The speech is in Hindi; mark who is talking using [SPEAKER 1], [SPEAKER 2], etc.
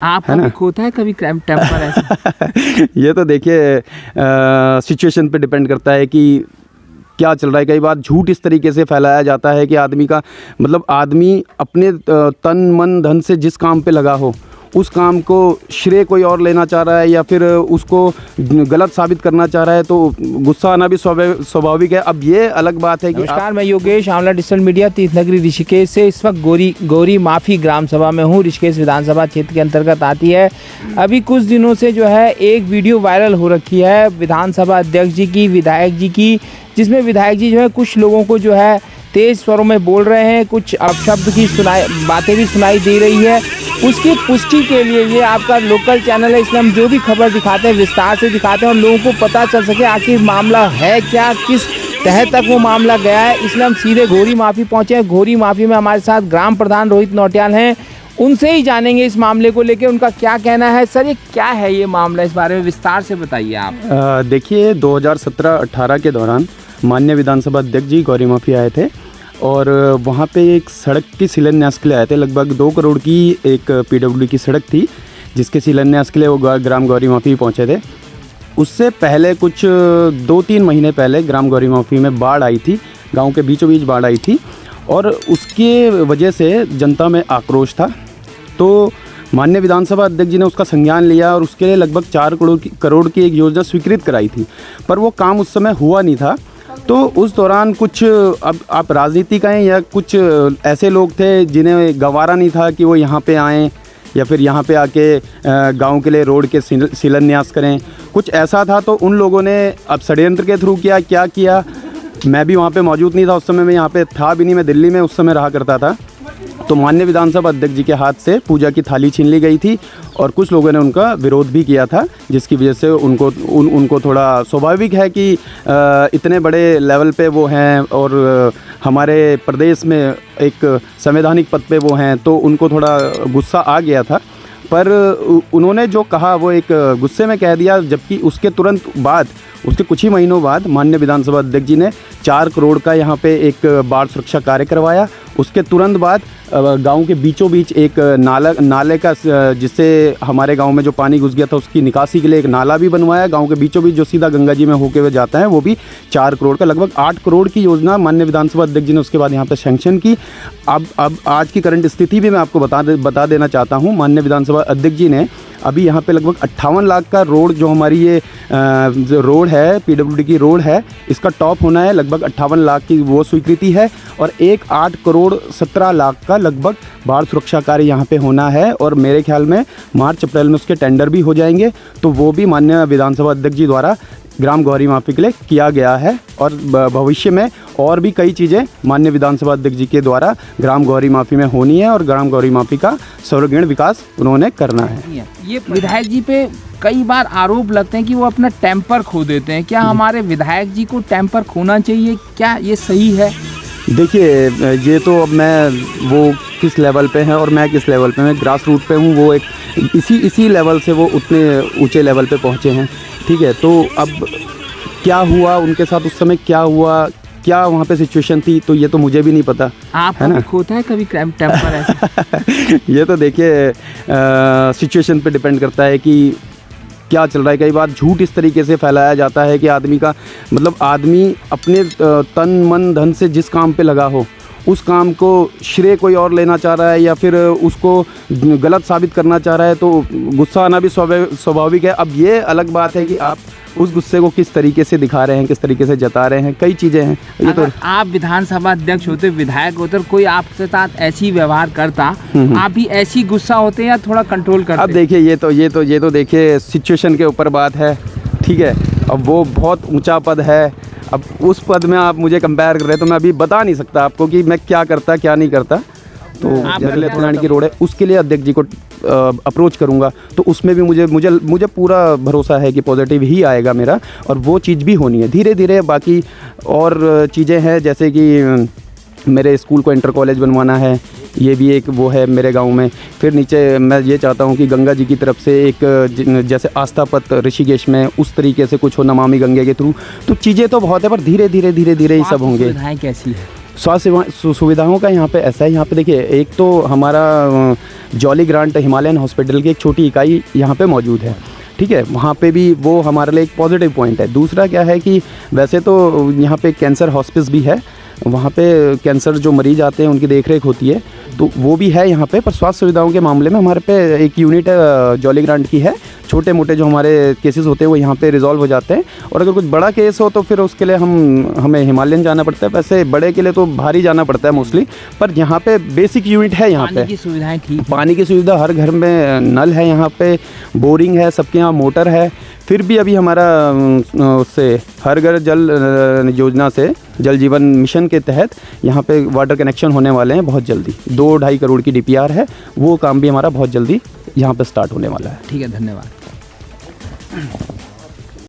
[SPEAKER 1] आपका भी होता है कभी टेम्पर ऐसा?
[SPEAKER 2] ये तो देखिए सिचुएशन पे डिपेंड करता है कि क्या चल रहा है। कई बार झूठ इस तरीके से फैलाया जाता है कि आदमी का मतलब आदमी अपने तन मन धन से जिस काम पे लगा हो उस काम को श्रेय कोई और लेना चाह रहा है या फिर उसको गलत साबित करना चाह रहा है, तो गुस्सा आना भी स्वाभाविक है। अब ये अलग बात है कि
[SPEAKER 1] नमस्कार, मैं योगेश, आंवला डिजिटल मीडिया, तीर्थनगरी ऋषिकेश से इस वक्त गौरी माफी ग्राम सभा में हूँ। ऋषिकेश विधानसभा क्षेत्र के अंतर्गत आती है। अभी कुछ दिनों से जो है एक वीडियो वायरल हो रखी है विधानसभा अध्यक्ष जी की, विधायक जी की, जिसमें विधायक जी जो है कुछ लोगों को जो है तेज स्वरों में बोल रहे हैं, कुछ अपशब्द की बातें भी सुनाई दे रही है। उसकी पुष्टि के लिए ये आपका लोकल चैनल है, इसलिए हम जो भी खबर दिखाते हैं विस्तार से दिखाते हैं और लोगों को पता चल सके आखिर मामला है क्या, किस तह तक वो मामला गया है। इसलिए हम सीधे घोरी माफी पहुंचे हैं। घोरी माफी में हमारे साथ ग्राम प्रधान रोहित नौटियाल हैं, उनसे ही जानेंगे इस मामले को लेकर उनका क्या कहना है। सर, ये क्या है ये मामला, इस बारे में विस्तार से बताइए आप।
[SPEAKER 2] देखिए 2017-18 के दौरान माननीय विधानसभा अध्यक्ष जी गौरी माफी आए थे और वहाँ पे एक सड़क की शिलान्यास के लिए आए थे। लगभग 2 करोड़ की एक पीडब्ल्यूडी की सड़क थी जिसके शिलान्यास के लिए वो ग्राम गौरी माफी पहुँचे थे। उससे पहले कुछ 2-3 महीने पहले ग्राम गौरी माफी में बाढ़ आई थी, गांव के बीचों बीच बाढ़ आई थी और उसके वजह से जनता में आक्रोश था। तो माननीय विधानसभा अध्यक्ष जी ने उसका संज्ञान लिया और उसके लिए लगभग 4 करोड़ की एक योजना स्वीकृत कराई थी, पर वो काम उस समय हुआ नहीं था। तो उस दौरान कुछ, अब आप राजनीति कहें या कुछ ऐसे लोग थे जिन्हें गवारा नहीं था कि वो यहाँ पे आएँ या फिर यहाँ पे आके गांव के लिए रोड के शिलान्यास करें, कुछ ऐसा था। तो उन लोगों ने अब षड्यंत्र के थ्रू क्या किया, मैं भी वहाँ पे मौजूद नहीं था उस समय, मैं यहाँ पे था भी नहीं, मैं दिल्ली में उस समय रहा करता था। तो माननीय विधानसभा अध्यक्ष जी के हाथ से पूजा की थाली छीन ली गई थी और कुछ लोगों ने उनका विरोध भी किया था, जिसकी वजह से उनको थोड़ा स्वाभाविक है कि इतने बड़े लेवल पे वो हैं और हमारे प्रदेश में एक संवैधानिक पद पे वो हैं, तो उनको थोड़ा गुस्सा आ गया था। पर उन्होंने जो कहा वो एक गुस्से में कह दिया, जबकि उसके तुरंत बाद, उसके कुछ ही महीनों बाद माननीय विधानसभा अध्यक्ष जी ने 4 करोड़ का यहाँ पे एक बाढ़ सुरक्षा कार्य करवाया। उसके तुरंत बाद गांव के बीचों बीच एक नाले का, जिससे हमारे गांव में जो पानी घुस गया था उसकी निकासी के लिए एक नाला भी बनवाया गांव के बीचों बीच, जो सीधा गंगा जी में होके हुए जाता है, वो भी 4 करोड़ का। लगभग 8 करोड़ की योजना माननीय विधानसभा अध्यक्ष जी ने उसके बाद यहाँ पे सैंक्शन की। अब आज की करंट स्थिति भी मैं आपको बता देना चाहता हूँ। माननीय विधानसभा अध्यक्ष जी ने अभी यहाँ पे लगभग 58 लाख का रोड, जो हमारी ये जो रोड है पीडब्ल्यूडी की रोड है, इसका टॉप होना है, लगभग 58 लाख की वो स्वीकृति है और 8 करोड़ 17 लाख का लगभग बाढ़ सुरक्षा कार्य यहाँ पे होना है और मेरे ख्याल में मार्च अप्रैल में उसके टेंडर भी हो जाएंगे। तो वो भी माननीय विधानसभा अध्यक्ष जी द्वारा ग्राम गौरी माफी के लिए किया गया है और भविष्य में और भी कई चीज़ें माननीय विधानसभा अध्यक्ष जी के द्वारा ग्राम गौरी माफी में होनी है और ग्राम गौरी माफी का सर्वगुण विकास उन्होंने करना है।
[SPEAKER 1] ये विधायक जी पे कई बार आरोप लगते हैं कि वो अपना टेम्पर खो देते हैं। क्या हमारे विधायक जी को टेम्पर खोना चाहिए, क्या ये सही है?
[SPEAKER 2] देखिए, ये तो अब मैं वो किस लेवल पे हैं और मैं किस लेवल पे, मैं ग्रास रूट पे हूँ, वो एक इसी लेवल से वो उतने ऊंचे लेवल पे पहुँचे हैं। ठीक है, तो अब क्या हुआ उनके साथ उस समय, क्या हुआ, क्या वहाँ पे सिचुएशन थी, तो ये तो मुझे भी नहीं पता।
[SPEAKER 1] आपका भी होता है कभी टेम्पर ऐसा?
[SPEAKER 2] ये तो देखिए सिचुएशन पे डिपेंड करता है कि क्या चल रहा है। कई बार झूठ इस तरीके से फैलाया जाता है कि आदमी का मतलब आदमी अपने तन मन धन से जिस काम पे लगा हो उस काम को श्रेय कोई और लेना चाह रहा है या फिर उसको गलत साबित करना चाह रहा है, तो गुस्सा आना भी स्वाभाविक है। अब ये अलग बात है कि आप उस गुस्से को किस तरीके से दिखा रहे हैं, किस तरीके से जता रहे हैं, कई चीज़ें हैं। ये तो
[SPEAKER 1] आप विधानसभा अध्यक्ष होते, विधायक होते, कोई आपके साथ ऐसी व्यवहार करता, आप भी ऐसी गुस्सा होते या थोड़ा कंट्रोल करते?
[SPEAKER 2] अब देखिए, ये तो देखिए सिचुएशन के ऊपर बात है। ठीक है, अब वो बहुत ऊंचा पद है, अब उस पद में आप मुझे कंपेयर कर रहे हैं तो मैं अभी बता नहीं सकता आपको कि मैं क्या करता क्या नहीं करता। तो जगले पुरानी की रोड है, उसके लिए अध्यक्ष जी को अप्रोच करूंगा, तो उसमें भी मुझे पूरा भरोसा है कि पॉजिटिव ही आएगा मेरा, और वो चीज़ भी होनी है धीरे धीरे। बाकी और चीज़ें हैं जैसे कि मेरे स्कूल को इंटर कॉलेज बनवाना है, ये भी एक वो है मेरे गांव में। फिर नीचे मैं ये चाहता हूँ कि गंगा जी की तरफ से एक जैसे आस्था पथ ऋषिकेश में उस तरीके से कुछ हो, नमामि गंगे के थ्रू। तो चीज़ें तो बहुत है, पर धीरे धीरे ही सब होंगे।
[SPEAKER 1] कैसी है?
[SPEAKER 2] स्वास्थ्य सुविधाओं का यहाँ पे ऐसा है, यहाँ पे देखिए एक तो हमारा जॉली ग्रांट हिमालयन हॉस्पिटल की एक छोटी इकाई यहाँ पे मौजूद है, ठीक है, वहाँ पे भी वो हमारे लिए एक पॉजिटिव पॉइंट है। दूसरा क्या है कि वैसे तो यहाँ पे कैंसर हॉस्पिस भी है, वहाँ पे कैंसर जो मरीज आते हैं उनकी देखरेख होती है, तो वो भी है यहाँ पे। पर स्वास्थ्य सुविधाओं के मामले में हमारे पे एक यूनिट जॉली ग्रांट की है, छोटे मोटे जो हमारे केसेस होते हैं वो यहाँ पे रिजॉल्व हो जाते हैं। और अगर कुछ बड़ा केस हो तो फिर उसके लिए हमें हिमालयन जाना पड़ता है, वैसे बड़े के लिए तो बाहर ही जाना पड़ता है मोस्टली। पर यहाँ पे बेसिक यूनिट है यहाँ पे,
[SPEAKER 1] पानी की सुविधाएं ठीक,
[SPEAKER 2] पानी की सुविधा हर घर में नल है, यहाँ पे बोरिंग है, सबके यहाँ मोटर है। फिर भी अभी हमारा उससे हर घर जल योजना से जल जीवन मिशन के तहत यहाँ पे वाटर कनेक्शन होने वाले हैं बहुत जल्दी। 2-2.5 करोड़ की DPR है, वो काम भी हमारा बहुत जल्दी यहाँ पे स्टार्ट होने वाला है।
[SPEAKER 1] ठीक है, धन्यवाद।